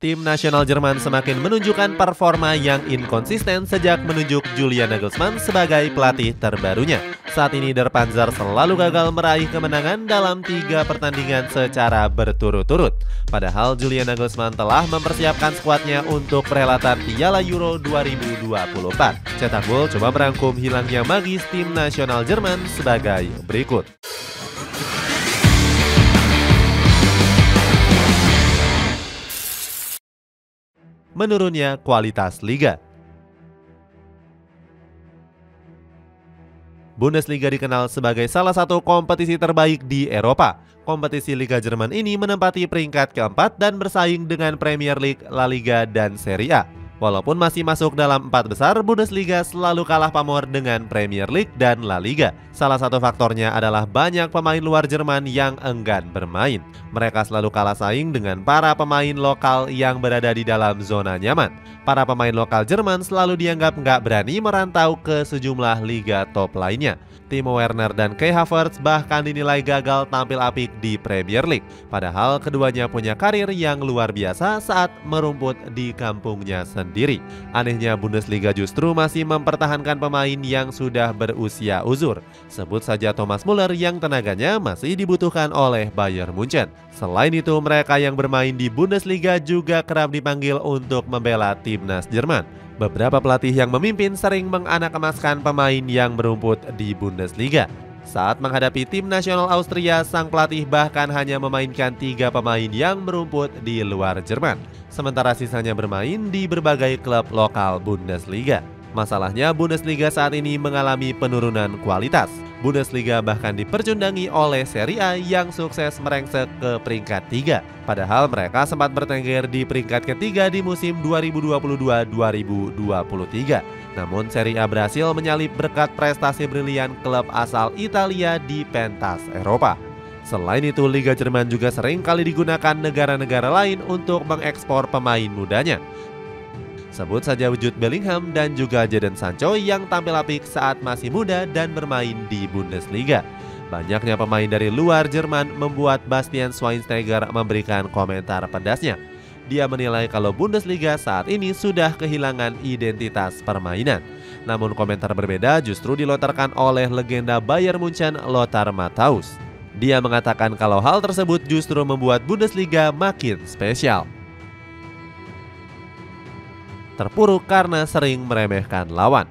Tim nasional Jerman semakin menunjukkan performa yang inkonsisten sejak menunjuk Julian Nagelsmann sebagai pelatih terbarunya. Saat ini Der Panzer selalu gagal meraih kemenangan dalam 3 pertandingan secara berturut-turut. Padahal Julian Nagelsmann telah mempersiapkan skuadnya untuk perhelatan Piala Euro 2024. Cetak Gol coba merangkum hilangnya magis tim nasional Jerman sebagai berikut. Menurunnya kualitas liga. Bundesliga dikenal sebagai salah satu kompetisi terbaik di Eropa. Kompetisi Liga Jerman ini menempati peringkat keempat dan bersaing dengan Premier League, La Liga, dan Serie A. Walaupun masih masuk dalam 4 besar, Bundesliga selalu kalah pamor dengan Premier League dan La Liga. Salah satu faktornya adalah banyak pemain luar Jerman yang enggan bermain. Mereka selalu kalah saing dengan para pemain lokal yang berada di dalam zona nyaman. Para pemain lokal Jerman selalu dianggap nggak berani merantau ke sejumlah liga top lainnya. Timo Werner dan Kai Havertz bahkan dinilai gagal tampil apik di Premier League. Padahal keduanya punya karir yang luar biasa saat merumput di kampungnya sendiri. Anehnya Bundesliga justru masih mempertahankan pemain yang sudah berusia uzur. Sebut saja Thomas Müller yang tenaganya masih dibutuhkan oleh Bayern Munchen. Selain itu, mereka yang bermain di Bundesliga juga kerap dipanggil untuk membela timnas Jerman. Beberapa pelatih yang memimpin sering menganakemaskan pemain yang berumput di Bundesliga. Saat menghadapi tim nasional Austria, sang pelatih bahkan hanya memainkan 3 pemain yang berumput di luar Jerman, sementara sisanya bermain di berbagai klub lokal Bundesliga. Masalahnya, Bundesliga saat ini mengalami penurunan kualitas. Bundesliga bahkan dipercundangi oleh Serie A yang sukses merengsek ke peringkat 3. Padahal mereka sempat bertengger di peringkat ketiga di musim 2022-2023. Namun Serie A berhasil menyalip berkat prestasi brilian klub asal Italia di pentas Eropa. Selain itu, Liga Jerman juga sering kali digunakan negara-negara lain untuk mengekspor pemain mudanya. Sebut saja wujud Bellingham dan juga Jadon Sancho yang tampil apik saat masih muda dan bermain di Bundesliga. Banyaknya pemain dari luar Jerman membuat Bastian Schweinsteiger memberikan komentar pedasnya. Dia menilai kalau Bundesliga saat ini sudah kehilangan identitas permainan. Namun komentar berbeda justru dilontarkan oleh legenda Bayern Munchen Lothar Matthäus. Dia mengatakan kalau hal tersebut justru membuat Bundesliga makin spesial. Terpuruk karena sering meremehkan lawan.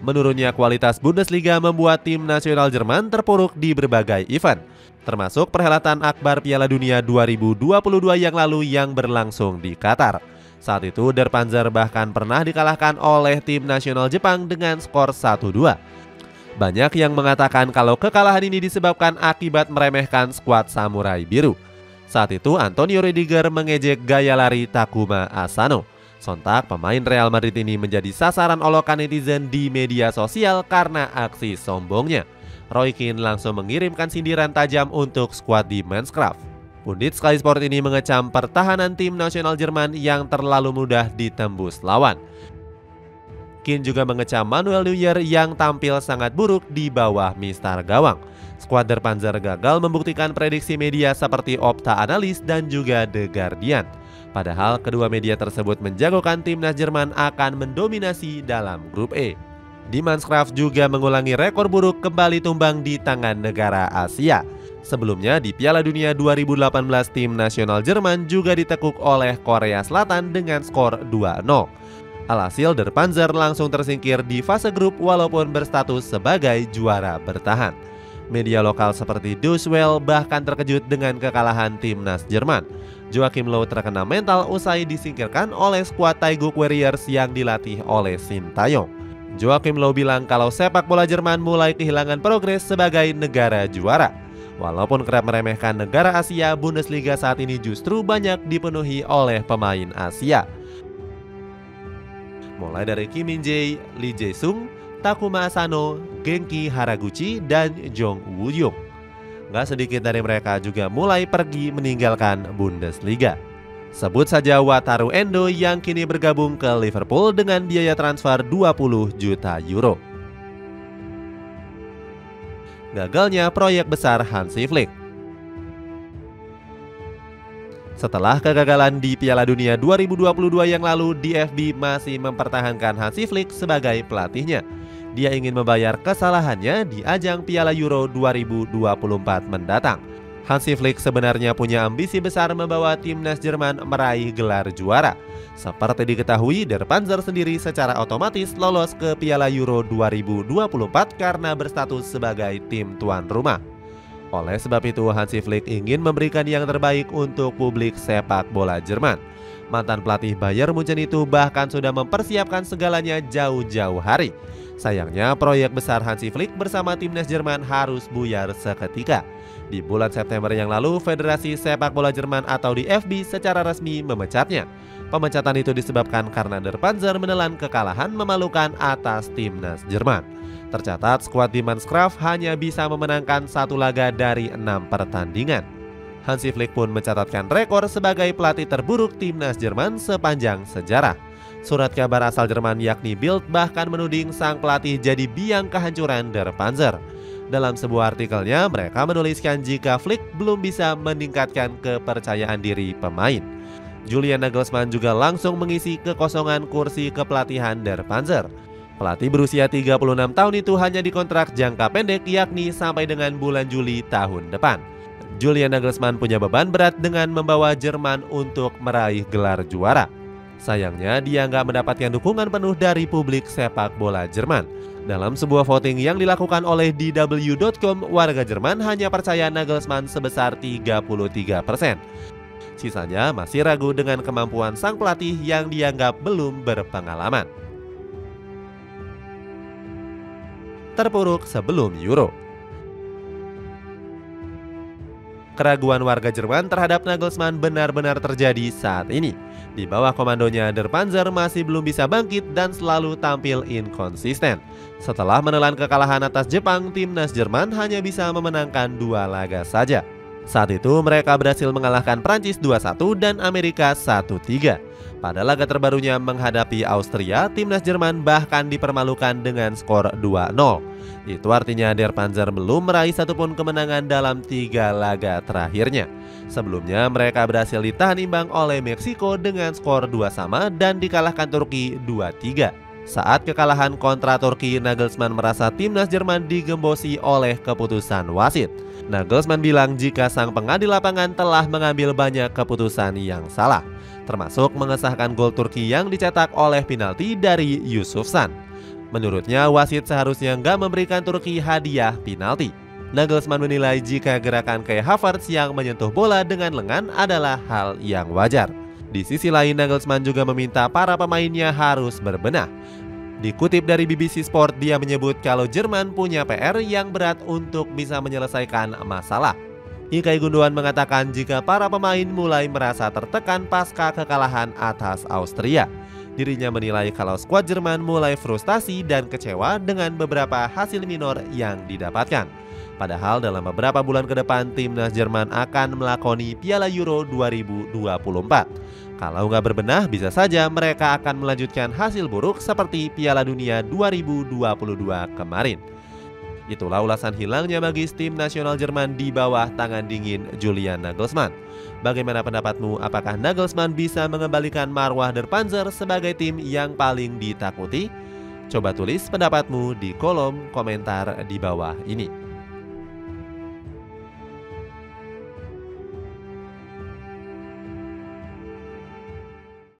Menurunnya kualitas Bundesliga membuat tim nasional Jerman terpuruk di berbagai event, termasuk perhelatan akbar Piala Dunia 2022 yang lalu yang berlangsung di Qatar. Saat itu Der Panzer bahkan pernah dikalahkan oleh tim nasional Jepang dengan skor 1-2. Banyak yang mengatakan kalau kekalahan ini disebabkan akibat meremehkan skuad Samurai Biru. Saat itu Antonio Rudiger mengejek gaya lari Takuma Asano. Sontak pemain Real Madrid ini menjadi sasaran olokan netizen di media sosial karena aksi sombongnya. Roy Keane langsung mengirimkan sindiran tajam untuk skuad di Manscraft. Pundit Sky Sport ini mengecam pertahanan tim nasional Jerman yang terlalu mudah ditembus lawan. Keane juga mengecam Manuel Neuer yang tampil sangat buruk di bawah mistar gawang. Skuad Der Panzer gagal membuktikan prediksi media seperti Opta Analyst dan juga The Guardian. Padahal kedua media tersebut menjagokan timnas Jerman akan mendominasi dalam grup E. Die Mannschaft juga mengulangi rekor buruk kembali tumbang di tangan negara Asia. Sebelumnya di Piala Dunia 2018 tim nasional Jerman juga ditekuk oleh Korea Selatan dengan skor 2-0. Alhasil Der Panzer langsung tersingkir di fase grup walaupun berstatus sebagai juara bertahan. Media lokal seperti Deutsche Welle bahkan terkejut dengan kekalahan timnas Jerman. Joachim Löw terkena mental usai disingkirkan oleh skuad Taeguk Warriors yang dilatih oleh Sintayong. Joachim Löw bilang kalau sepak bola Jerman mulai kehilangan progres sebagai negara juara. Walaupun kerap meremehkan negara Asia, Bundesliga saat ini justru banyak dipenuhi oleh pemain Asia. Mulai dari Kim Min-jae, Lee Jae-sung, Takuma Asano, Genki Haraguchi, dan Jong Woo-young. Gak sedikit dari mereka juga mulai pergi meninggalkan Bundesliga. Sebut saja Wataru Endo yang kini bergabung ke Liverpool dengan biaya transfer 20 juta euro. Gagalnya proyek besar Hansi Flick. Setelah kegagalan di Piala Dunia 2022 yang lalu, DFB masih mempertahankan Hansi Flick sebagai pelatihnya. Dia ingin membayar kesalahannya di ajang Piala Euro 2024 mendatang. Hansi Flick sebenarnya punya ambisi besar membawa timnas Jerman meraih gelar juara. Seperti diketahui, Der Panzer sendiri secara otomatis lolos ke Piala Euro 2024 karena berstatus sebagai tim tuan rumah. Oleh sebab itu, Hansi Flick ingin memberikan yang terbaik untuk publik sepak bola Jerman. Mantan pelatih Bayern Munchen itu bahkan sudah mempersiapkan segalanya jauh-jauh hari. Sayangnya, proyek besar Hansi Flick bersama timnas Jerman harus buyar seketika. Di bulan September yang lalu, Federasi Sepak Bola Jerman atau DFB secara resmi memecatnya. Pemecatan itu disebabkan karena Der Panzer menelan kekalahan memalukan atas timnas Jerman. Tercatat, skuad di Mannschaft hanya bisa memenangkan 1 laga dari 6 pertandingan. Hansi Flick pun mencatatkan rekor sebagai pelatih terburuk timnas Jerman sepanjang sejarah. Surat kabar asal Jerman yakni Bild bahkan menuding sang pelatih jadi biang kehancuran Der Panzer. Dalam sebuah artikelnya, mereka menuliskan jika Flick belum bisa meningkatkan kepercayaan diri pemain. Julian Nagelsmann juga langsung mengisi kekosongan kursi kepelatihan Der Panzer. Pelatih berusia 36 tahun itu hanya dikontrak jangka pendek yakni sampai dengan bulan Juli tahun depan. Julian Nagelsmann punya beban berat dengan membawa Jerman untuk meraih gelar juara. Sayangnya dia nggak mendapatkan dukungan penuh dari publik sepak bola Jerman. Dalam sebuah voting yang dilakukan oleh DW.com, warga Jerman hanya percaya Nagelsmann sebesar 33%. Sisanya masih ragu dengan kemampuan sang pelatih yang dianggap belum berpengalaman. Terpuruk sebelum Euro. Keraguan warga Jerman terhadap Nagelsmann benar-benar terjadi saat ini. Di bawah komandonya, Der Panzer masih belum bisa bangkit dan selalu tampil inkonsisten. Setelah menelan kekalahan atas Jepang, timnas Jerman hanya bisa memenangkan 2 laga saja. Saat itu mereka berhasil mengalahkan Prancis 2-1 dan Amerika 1-3. Pada laga terbarunya menghadapi Austria, timnas Jerman bahkan dipermalukan dengan skor 2-0. Itu artinya Der Panzer belum meraih satupun kemenangan dalam 3 laga terakhirnya. Sebelumnya mereka berhasil ditahan imbang oleh Meksiko dengan skor 2-2 dan dikalahkan Turki 2-3. Saat kekalahan kontra Turki, Nagelsmann merasa timnas Jerman digembosi oleh keputusan wasit. Nagelsmann bilang jika sang pengadil lapangan telah mengambil banyak keputusan yang salah, termasuk mengesahkan gol Turki yang dicetak oleh penalti dari Yusufsan. Menurutnya, wasit seharusnya nggak memberikan Turki hadiah penalti. Nagelsmann menilai jika gerakan Kai Havertz yang menyentuh bola dengan lengan adalah hal yang wajar. Di sisi lain, Nagelsmann juga meminta para pemainnya harus berbenah. Dikutip dari BBC Sport, dia menyebut kalau Jerman punya PR yang berat untuk bisa menyelesaikan masalah. Ilkay Gundogan mengatakan jika para pemain mulai merasa tertekan pasca kekalahan atas Austria. Dirinya menilai kalau skuad Jerman mulai frustasi dan kecewa dengan beberapa hasil minor yang didapatkan. Padahal dalam beberapa bulan ke depan timnas Jerman akan melakoni Piala Euro 2024. Kalau nggak berbenah, bisa saja mereka akan melanjutkan hasil buruk seperti Piala Dunia 2022 kemarin. Itulah ulasan hilangnya magis tim nasional Jerman di bawah tangan dingin Julian Nagelsmann. Bagaimana pendapatmu? Apakah Nagelsmann bisa mengembalikan marwah Der Panzer sebagai tim yang paling ditakuti? Coba tulis pendapatmu di kolom komentar di bawah ini.